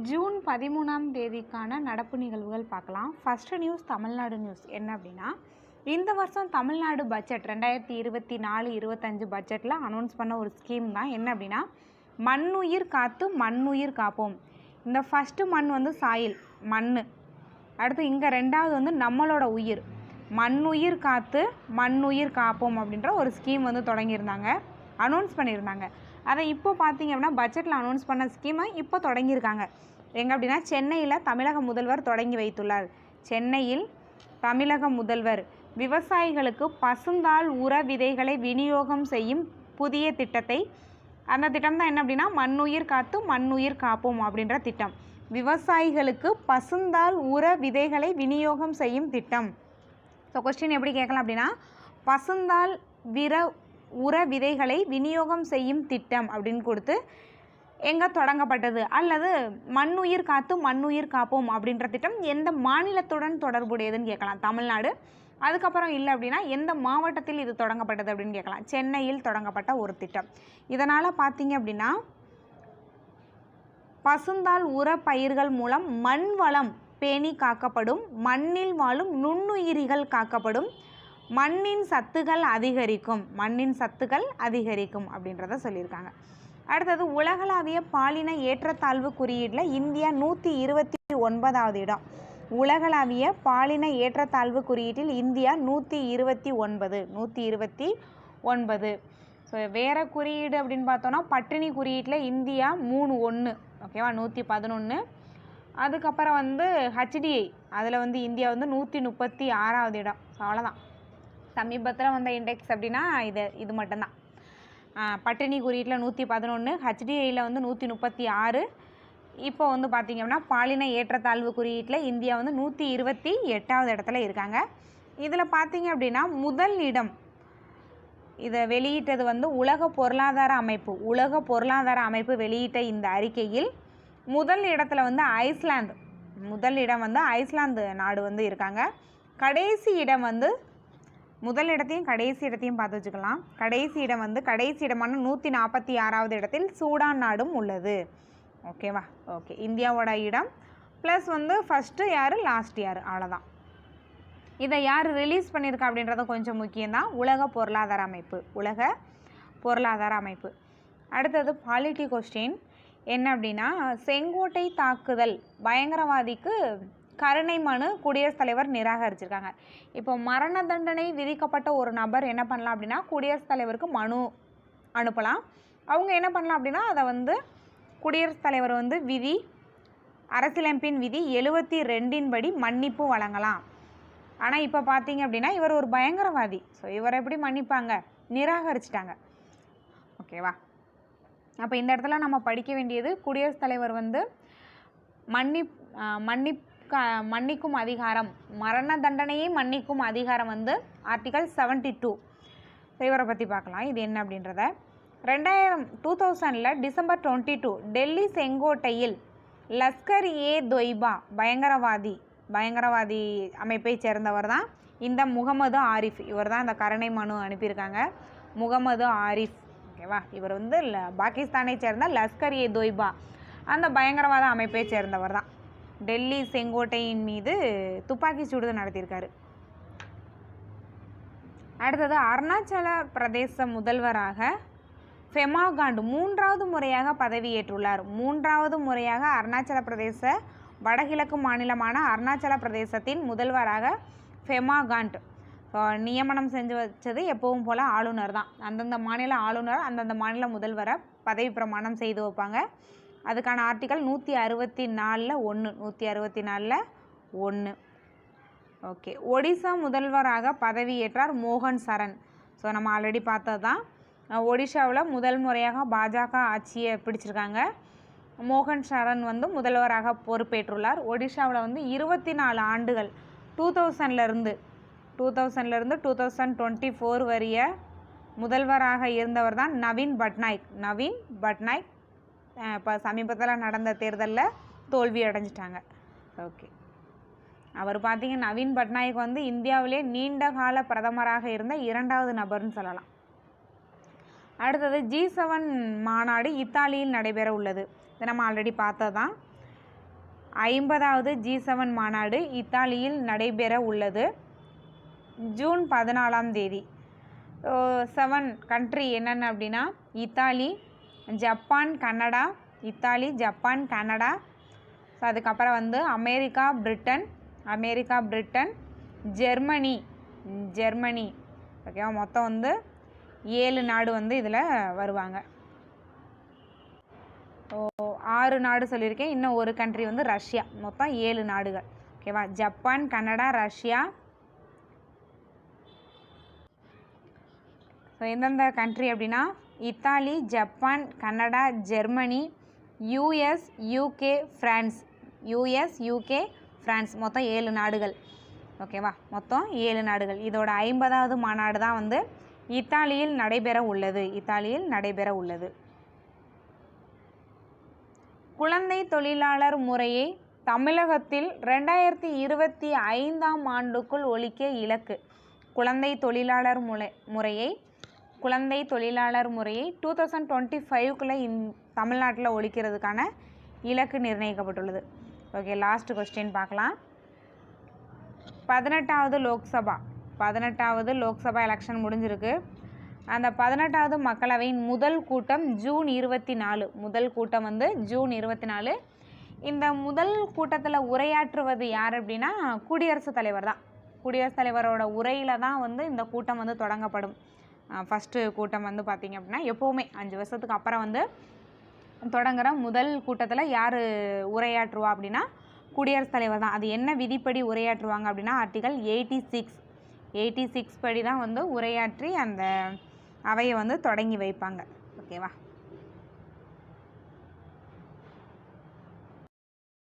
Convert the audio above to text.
June 13ஆம் தேதிக்கான நடப்பு நிகழ்வுகள் பார்க்கலாம். ஃபஸ்ட்டு நியூஸ் தமிழ்நாடு நியூஸ் என்ன அப்படின்னா, இந்த வருஷம் தமிழ்நாடு பட்ஜெட் 2024-25 பட்ஜெட்டில் அனௌன்ஸ் பண்ண ஒரு ஸ்கீம் தான். என்ன அப்படின்னா, மண்ணுயிர் காத்து மண்ணுயிர் காப்போம். இந்த ஃபஸ்ட்டு மண் வந்து சாயில் மண், அடுத்து இங்கே ரெண்டாவது வந்து நம்மளோட உயிர், மண்ணுயிர் காத்து மண்ணுயிர் காப்போம் அப்படின்ற ஒரு ஸ்கீம் வந்து தொடங்கியிருந்தாங்க, அனௌன்ஸ் பண்ணியிருந்தாங்க. அதை இப்போ பார்த்தீங்க அப்படின்னா பட்ஜெட்டில் அனௌன்ஸ் பண்ண ஸ்கீமை இப்போ தொடங்கியிருக்காங்க. எங்கே அப்படின்னா சென்னையில் தமிழக முதல்வர் தொடங்கி வைத்துள்ளார். சென்னையில் தமிழக முதல்வர் விவசாயிகளுக்கு பசுந்தாள் உர விதைகளை விநியோகம் செய்யும் புதிய திட்டத்தை, அந்த திட்டம் தான் என்ன அப்படின்னா மண்ணுயிர் காத்து மண்ணுயிர் காப்போம் அப்படின்ற திட்டம். விவசாயிகளுக்கு பசுந்தாள் உர விதைகளை விநியோகம் செய்யும் திட்டம். ஸோ கொஸ்டின் எப்படி கேட்கலாம் அப்படின்னா, பசுந்தாள் உர விதைகளை விநியோகம் செய்யும் திட்டம் அப்படின்னு கொடுத்து எங்கே தொடங்கப்பட்டது, அல்லது மண்ணுயிர் காத்து மண்ணுயிர் காப்போம் அப்படின்ற திட்டம் எந்த மாநிலத்துடன் தொடர்புடையதுன்னு கேட்கலாம். தமிழ்நாடு. அதுக்கப்புறம் இல்லை அப்படின்னா எந்த மாவட்டத்தில் இது தொடங்கப்பட்டது அப்படின்னு கேட்கலாம். சென்னையில் தொடங்கப்பட்ட ஒரு திட்டம். இதனால் பார்த்தீங்க அப்படின்னா பசுந்தாள் உர பயிர்கள் மூலம் மண் வளம் பேணி காக்கப்படும், மண்ணில் வாழும் நுண்ணுயிரிகள் காக்கப்படும், மண்ணின் சத்துக்கள் அதிகரிக்கும் அப்படின்றத சொல்லியிருக்காங்க. அடுத்தது உலகளாவிய பாலின ஏற்றத்தாழ்வு குறியீட்டில் இந்தியா 129வது இடம். உலகளாவிய பாலின ஏற்றத்தாழ்வு குறியீட்டில் இந்தியா 129. ஸோ வேறு குறியீடு அப்படின்னு பார்த்தோன்னா பட்டினி குறியீட்டில் இந்தியா 3.1, ஓகேவா, 111. அதுக்கப்புறம் வந்து HDI அதில் வந்து இந்தியா வந்து 136வது இடம். ஸோ அவ்வளோதான். சமீபத்தில் வந்த இண்டெக்ஸ் அப்படின்னா இது மட்டும்தான். பட்டினி குறியீட்டில் 111, HDIயில் வந்து 136. இப்போ வந்து பார்த்திங்க அப்படின்னா பாலின ஏற்றத்தாழ்வு குறியீட்டில் இந்தியா வந்து 128வது இடத்துல இருக்காங்க. இதில் பார்த்திங்க அப்படின்னா முதல் இடம் இதை வெளியிட்டது வந்து உலக பொருளாதார அமைப்பு வெளியிட்ட இந்த அறிக்கையில் முதல் இடத்துல வந்து ஐஸ்லாந்து நாடு வந்து இருக்காங்க. கடைசி இடம் வந்து முதல் இடத்தையும் கடைசி இடத்தையும் பார்த்து வச்சுக்கலாம். கடைசி இடமான 146வது இடத்தில் சூடான் நாடும் உள்ளது. ஓகேவா? ஓகே, இந்தியாவோட இடம் ப்ளஸ் வந்து ஃபஸ்ட்டு யார் லாஸ்ட் யார், அவ்வளோதான். இதை யார் ரிலீஸ் பண்ணியிருக்கா அப்படின்றத கொஞ்சம் முக்கியம்தான். உலக பொருளாதார அமைப்பு. அடுத்தது பாலிட்டி கொஸ்டின் என்ன அப்படின்னா, செங்கோட்டை தாக்குதல் பயங்கரவாதிக்கு கருணை மனு குடியரசுத் தலைவர் நிராகரிச்சிருக்காங்க. இப்போ மரண தண்டனை விதிக்கப்பட்ட ஒரு நபர் என்ன பண்ணலாம் அப்படின்னா குடியரசுத் தலைவருக்கு மனு அனுப்பலாம். அவங்க என்ன பண்ணலாம் அப்படின்னா அதை வந்து குடியரசுத் தலைவர் வந்து அரசியலமைப்பின் விதி 72 படி மன்னிப்பு வழங்கலாம். ஆனால் இப்போ பார்த்தீங்க அப்படின்னா இவர் ஒரு பயங்கரவாதி. ஸோ இவர் எப்படி மன்னிப்பாங்க, நிராகரிச்சிட்டாங்க. ஓகேவா? அப்போ இந்த இடத்துல நம்ம படிக்க வேண்டியது குடியரசுத் தலைவர் வந்து மன்னிக்கும் அதிகாரம், மரண தண்டனையை மன்னிக்கும் அதிகாரம் வந்து ஆர்டிகல் 72. இவரை பற்றி பார்க்கலாம். இது என்ன அப்படின்றத 2000 டிசம்பர் 22 டெல்லி செங்கோட்டையில் லஷ்கர்-ஏ-தொய்பா பயங்கரவாதி அமைப்பை சேர்ந்தவர் தான் இந்த முகமது ஆரிஃப். இவர் தான் இந்த கருணை மனு அனுப்பியிருக்காங்க. முகமது ஆரிஃப், ஓகேவா? இவர் வந்து பாகிஸ்தானை சேர்ந்த லஷ்கர்-ஏ-தொய்பா அந்த பயங்கரவாத அமைப்பை சேர்ந்தவர் தான். டெல்லி செங்கோட்டையின் மீது துப்பாக்கி சூடு நடத்தியிருக்காரு. அடுத்தது அருணாச்சல பிரதேச முதல்வராக ஃபெமா காண்டு 3வது முறையாக பதவியேற்றுள்ளார். 3வது முறையாக அருணாச்சல பிரதேச வடகிழக்கு மாநிலமான அருணாச்சல பிரதேசத்தின் முதல்வராக ஃபெமா காண்ட் நியமனம் செஞ்சு வச்சது எப்பவும் போல் ஆளுநர் தான். அந்தந்த மாநில ஆளுநர் அந்தந்த மாநில முதல்வரை பதவி பிரமாணம் செய்து வைப்பாங்க. அதுக்கான ஆர்டிக்கல் 164 ஓகே. ஒடிசா முதல்வராக பதவியேற்றார் மோகன் சரண். ஸோ நம்ம ஆல்ரெடி பார்த்தது தான். ஒடிஷாவில் முதல் முறையாக பாஜக ஆட்சியை பிடிச்சிருக்காங்க. மோகன் சரண் வந்து முதல்வராக பொறுப்பேற்றுள்ளார். ஒடிஷாவில் வந்து 24 ஆண்டுகள் 2000லேருந்து 2024 வரைய முதல்வராக இருந்தவர் தான் நவீன் பட்நாயக். இப்போ சமீபத்தில் நடந்த தேர்தலில் தோல்வி அடைஞ்சிட்டாங்க. ஓகே, அவர் பார்த்தீங்கன்னா நவீன் பட்நாயக் வந்து இந்தியாவிலே நீண்ட கால பிரதமராக இருந்த 2வது நபர்னு சொல்லலாம். அடுத்தது G7 மாநாடு இத்தாலியில் நடைபெற உள்ளது. இதை நம்ம ஆல்ரெடி பார்த்தது தான். 50வது G7 மாநாடு இத்தாலியில் நடைபெற உள்ளது. ஜூன் 14ஆம் தேதி. 7 கண்ட்ரி என்னென்ன அப்படின்னா Italy, Japan, Canada. Italy, Japan, Canada. So அதுக்கப்புறம் வந்து அமெரிக்கா, பிரிட்டன், ஜெர்மனி. ஓகேவா, மொத்தம் வந்து 7 நாடு வந்து இதில் வருவாங்க. 6 நாடு சொல்லியிருக்கேன், இன்னும் ஒரு கண்ட்ரி வந்து ரஷ்யா. மொத்தம் 7 நாடுகள். ஓகேவா, ஜப்பான், கனடா, ரஷ்யா. ஸோ எந்தெந்த கண்ட்ரி அப்படின்னா Italy, Japan, Canada, Germany, US, UK, France. மொத்தம் 7 நாடுகள். ஓகேவா, மொத்தம் 7 நாடுகள். இதோட 50வது மாநாடு தான் வந்து இத்தாலியில் நடைபெற உள்ளது. குழந்தை தொழிலாளர் முறையை தமிழகத்தில் 2025ஆம் ஆண்டுக்குள் ஒழிக்க இலக்கு. குழந்தை தொழிலாளர் முறையை 2025க்குள்ளே தமிழ்நாட்டில் ஒழிக்கிறதுக்கான இலக்கு நிர்ணயிக்கப்பட்டுள்ளது. ஓகே, லாஸ்ட் கொஸ்டின் பார்க்கலாம். 18வது லோக்சபா எலெக்ஷன் முடிஞ்சிருக்கு. அந்த 18வது மக்களவையின் முதல் கூட்டம் ஜூன் 24. முதல் கூட்டம் வந்து ஜூன் 24. இந்த முதல் கூட்டத்தில் உரையாற்றுவது யார் அப்படின்னா குடியரசுத் தலைவர் தான். குடியரசுத் தலைவரோட உரையில் தான் வந்து இந்த கூட்டம் வந்து தொடங்கப்படும். ஃபஸ்ட்டு கூட்டம் வந்து பார்த்திங்க அப்படின்னா எப்போவுமே 5 வருஷத்துக்கு அப்புறம் வந்து தொடங்குகிற முதல் கூட்டத்தில் யார் உரையாற்றுவா அப்படின்னா குடியரசுத் தலைவர் தான். அது என்ன விதிப்படி உரையாற்றுவாங்க அப்படின்னா ஆர்டிகல் 86 படி தான் வந்து உரையாற்றி அந்த அவையை வந்து தொடங்கி வைப்பாங்க. ஓகேவா.